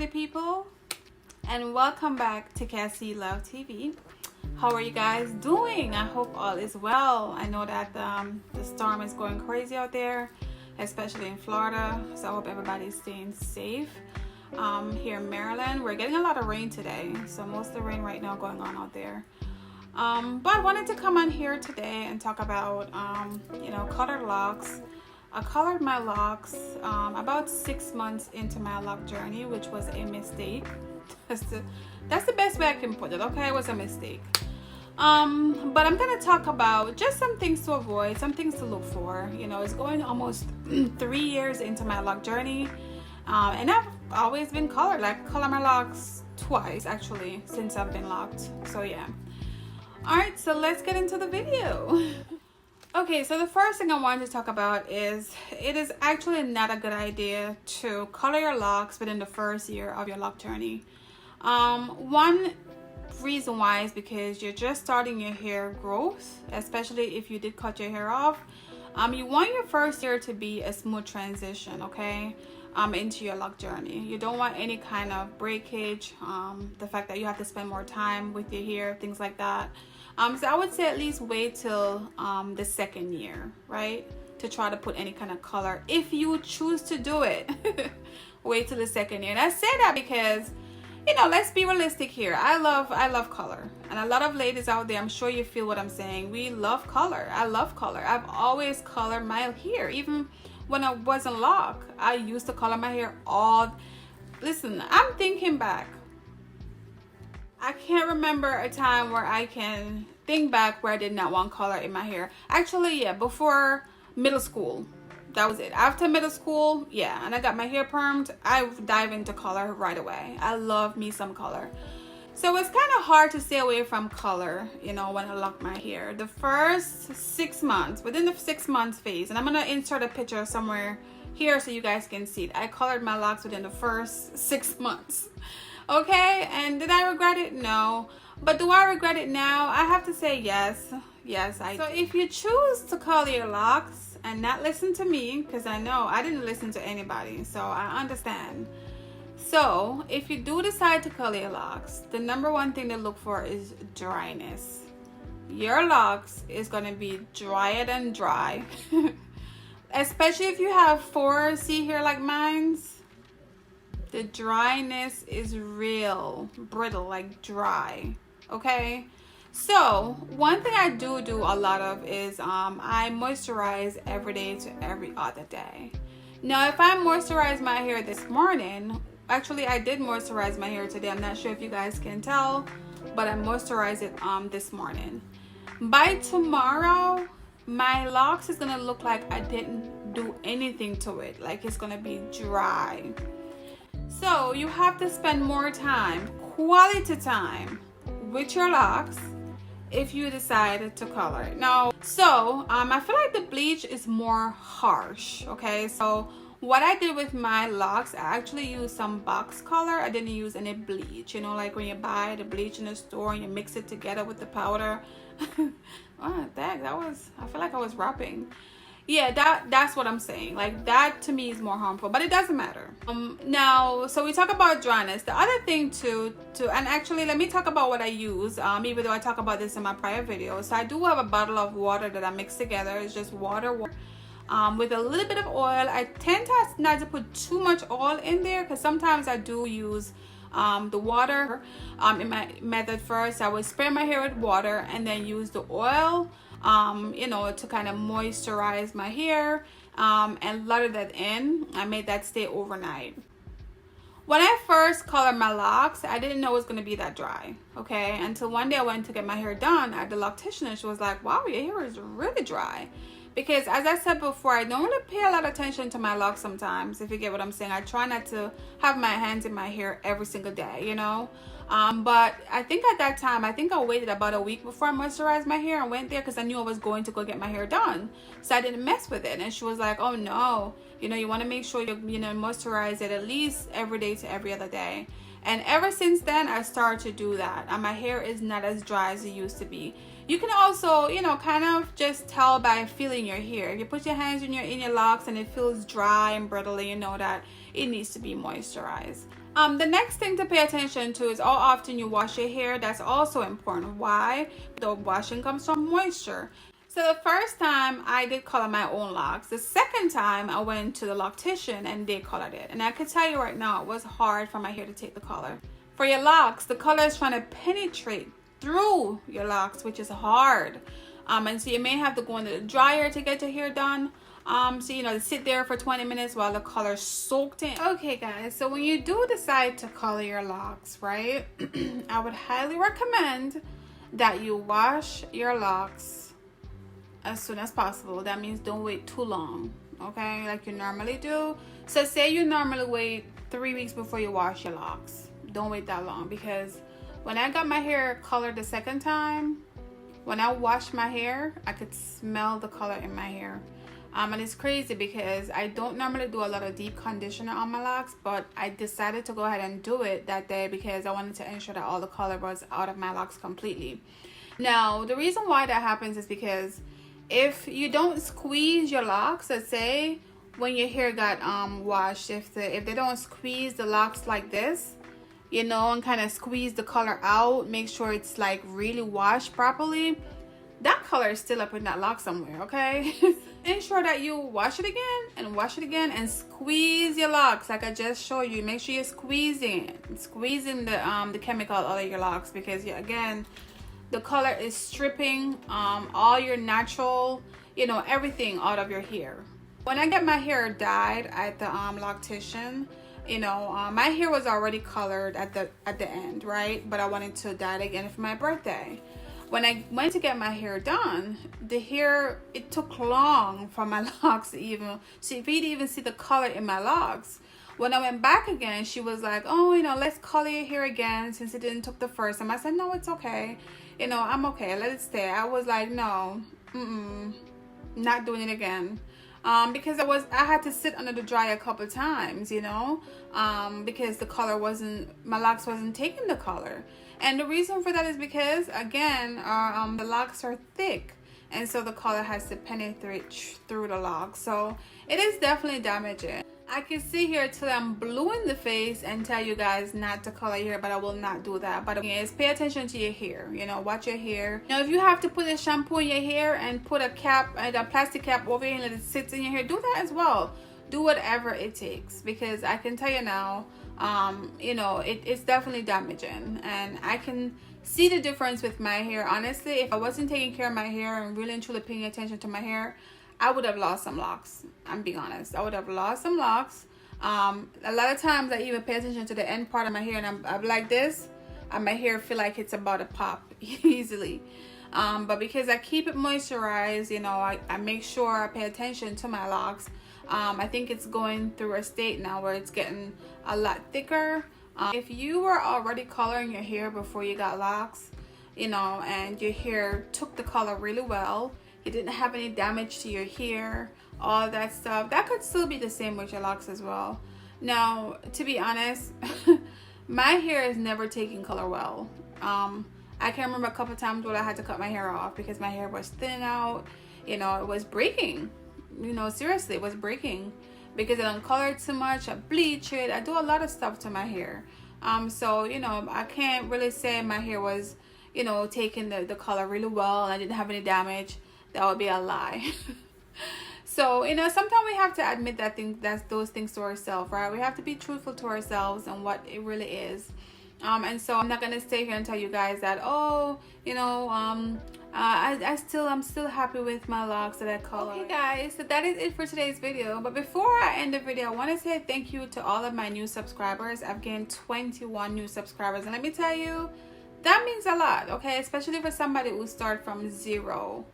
party people, and welcome back to Cassie Love TV. How are you guys doing? I hope all is well. I know that the storm is going crazy out there, especially in Florida, so I hope everybody's staying safe. Here in Maryland, we're getting a lot of rain today, so most of the rain right now going on out there. But I wanted to come on here today and talk about colored locks. I colored my locks about 6 months into my lock journey, which was a mistake. That's the best way I can put it. Okay, it was a mistake. But I'm gonna talk about just some things to avoid, some things to look for. You know, it's going almost 3 years into my lock journey, and I've always been colored. Like, color my locks twice actually since I've been locked. So yeah. All right, so let's get into the video. Okay, so the first thing I wanted to talk about is it is actually not a good idea to color your locks within the first year of your lock journey. One reason why is because you're just starting your hair growth, especially if you did cut your hair off. You want your first year to be a smooth transition, okay, into your lock journey. You don't want any kind of breakage, the fact that you have to spend more time with your hair, things like that. So I would say at least wait till the second year, right, to try to put any kind of color if you choose to do it. Wait till the second year. And I say that because, you know, let's be realistic here. I love color, and a lot of ladies out there, I'm sure you feel what I'm saying. We love color. I love color. I've always colored my hair. Even when I wasn't locked, I used to color my hair all. Listen, I'm thinking back. I can't remember a time where I can think back where I did not want color in my hair. Actually, yeah, before middle school. That was it. After middle school, yeah, and I got my hair permed, I dive into color right away. I love me some color. So it's kind of hard to stay away from color, you know, when I lock my hair. The first 6 months, within the 6 months phase, and I'm going to insert a picture somewhere here so you guys can see it. I colored my locks within the first 6 months. Okay, and did I regret it? No. But do I regret it now? I have to say yes. Yes, I do. So if you choose to color your locks and not listen to me, because I know I didn't listen to anybody, so I understand. So if you do decide to color your locks, the number one thing to look for is dryness. Your locks is going to be drier than dry. Especially if you have 4C hair like mine's. The dryness is real brittle, like dry. Okay, so one thing I do a lot of is I moisturize every day to every other day. Now if I moisturize my hair this morning, actually I did moisturize my hair today, I'm not sure if you guys can tell, but I moisturized it this morning. By tomorrow my locks is gonna look like I didn't do anything to it, like it's gonna be dry. So you have to spend more time, quality time, with your locks if you decide to color it. Now, so I feel like the bleach is more harsh. Okay, so what I did with my locks, I actually used some box color. I didn't use any bleach. You know, like when you buy the bleach in the store and you mix it together with the powder. Oh, that was, I feel like I was rapping. Yeah, that's what I'm saying. Like, that to me is more harmful, but it doesn't matter. Now, so we talk about dryness. The other thing too, and actually let me talk about what I use, even though I talk about this in my prior videos. So I do have a bottle of water that I mix together. It's just water with a little bit of oil. I tend to not to put too much oil in there, because sometimes I do use the water. In my method first, I would spray my hair with water and then use the oil, you know, to kind of moisturize my hair, and lather that in. I made that stay overnight. When I first colored my locks, I didn't know it was going to be that dry, okay, until one day I went to get my hair done at the loctician, and she was like, wow, your hair is really dry. Because as I said before, I don't really pay a lot of attention to my locks sometimes, if you get what I'm saying. I try not to have my hands in my hair every single day, you know. But I think at that time, I think I waited about a week before I moisturized my hair. I went there because I knew I was going to go get my hair done, so I didn't mess with it. And she was like, oh no, you know, you want to make sure you know, moisturize it at least every day to every other day. And ever since then, I started to do that, and my hair is not as dry as it used to be. You can also, you know, kind of just tell by feeling your hair. If you put your hands in your locks and it feels dry and brittle, you know that it needs to be moisturized. The next thing to pay attention to is how often you wash your hair. That's also important. Why? The washing comes from moisture. So the first time I did color my own locks. The second time I went to the loctician and they colored it. And I can tell you right now, it was hard for my hair to take the color. For your locks, the color is trying to penetrate through your locks, which is hard. And so you may have to go into the dryer to get your hair done. So you know, sit there for 20 minutes while the color soaked in. Okay guys, so when you do decide to color your locks, right, I would highly recommend that you wash your locks as soon as possible. That means don't wait too long, okay, like you normally do. So say you normally wait 3 weeks before you wash your locks. Don't wait that long, because when I got my hair colored the second time, when I washed my hair, I could smell the color in my hair. And it's crazy because I don't normally do a lot of deep conditioner on my locks, but I decided to go ahead and do it that day because I wanted to ensure that all the color was out of my locks completely. Now, the reason why that happens is because if you don't squeeze your locks, let's say when your hair got washed, if they don't squeeze the locks like this, you know, and kind of squeeze the color out, make sure it's like really washed properly, that color is still up in that lock somewhere, okay? Ensure that you wash it again and wash it again and squeeze your locks like I just showed you. Make sure you're squeezing the chemical out of your locks, because again, the color is stripping all your natural, you know, everything out of your hair. When I get my hair dyed at the loctician, you know, my hair was already colored at the end, right? But I wanted to dye it again for my birthday. When I went to get my hair done, the hair, it took long for my locks to even, so if you'd even see the color in my locks. When I went back again, she was like, oh, you know, let's color your hair again since it didn't took the first time. I said, no, it's okay. You know, I'm okay. Let it stay. I was like, no, not doing it again. Because I had to sit under the dryer a couple times, you know, because the color my locks wasn't taking the color. And the reason for that is because, again, the locks are thick, and so the color has to penetrate through the locks. So it is definitely damaging. I can sit here till I'm blue in the face and tell you guys not to color your hair, but I will not do that. But again, pay attention to your hair, you know, watch your hair. Now, if you have to put a shampoo in your hair and put a plastic cap over it and let it sit in your hair, do that as well. Do whatever it takes, because I can tell you now, you know, it's definitely damaging, and I can see the difference with my hair. Honestly, if I wasn't taking care of my hair and really and truly paying attention to my hair, I would have lost some locks. I'm being honest. I would have lost some locks. A lot of times I even pay attention to the end part of my hair, and I'm like this, and my hair feel like it's about to pop easily. But because I keep it moisturized, you know, I make sure I pay attention to my locks. I think it's going through a state now where it's getting a lot thicker. If you were already coloring your hair before you got locks, you know, and your hair took the color really well, you didn't have any damage to your hair, all that stuff, that could still be the same with your locks as well. Now, to be honest, my hair is never taking color well. I can remember a couple times where I had to cut my hair off because my hair was thinning out, you know, it was breaking. You know, seriously, it was breaking because I don't color it too much. I bleach it. I do a lot of stuff to my hair. So, you know, I can't really say my hair was, you know, taking the color really well and I didn't have any damage. That would be a lie. So, you know, sometimes we have to admit those things to ourselves, right? We have to be truthful to ourselves and what it really is. And so I'm not gonna stay here and tell you guys that, oh, you know, I'm still happy with my locks that I color. Okay guys, so that is it for today's video. But before I end the video, I want to say thank you to all of my new subscribers. I've gained 21 new subscribers, and let me tell you, that means a lot, okay? Especially for somebody who started from zero.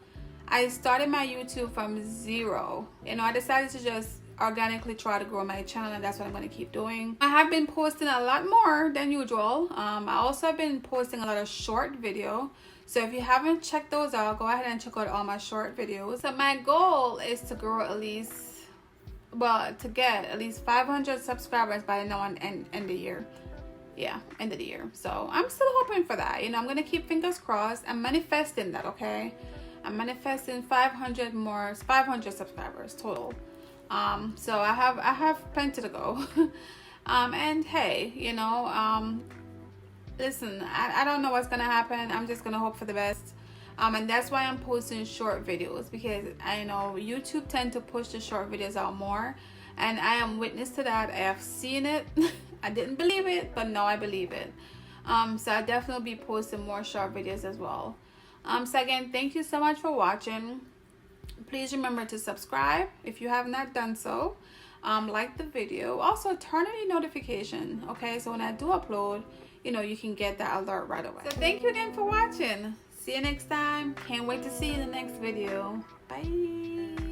I started my YouTube from zero. You know, I decided to just organically try to grow my channel, and that's what I'm going to keep doing. I have been posting a lot more than usual. I also have been posting a lot of short video. So if you haven't checked those out, go ahead and check out all my short videos. So my goal is to grow at least, well, to get at least 500 subscribers by now and end the year. Yeah, end of the year. So I'm still hoping for that. You know, I'm going to keep fingers crossed. I'm manifesting that, okay? I'm manifesting 500 subscribers total. So I have plenty to go. And hey, you know, listen, I don't know what's gonna happen. I'm just gonna hope for the best. And that's why I'm posting short videos, because I know YouTube tend to push the short videos out more, and I am witness to that. I have seen it. I didn't believe it, but now I believe it. So I'll definitely be posting more short videos as well. So again, thank you so much for watching. Please remember to subscribe if you have not done so. Like the video. Also, turn on the notification, okay? So when I do upload, you know, you can get that alert right away. So thank you again for watching. See you next time. Can't wait to see you in the next video. Bye.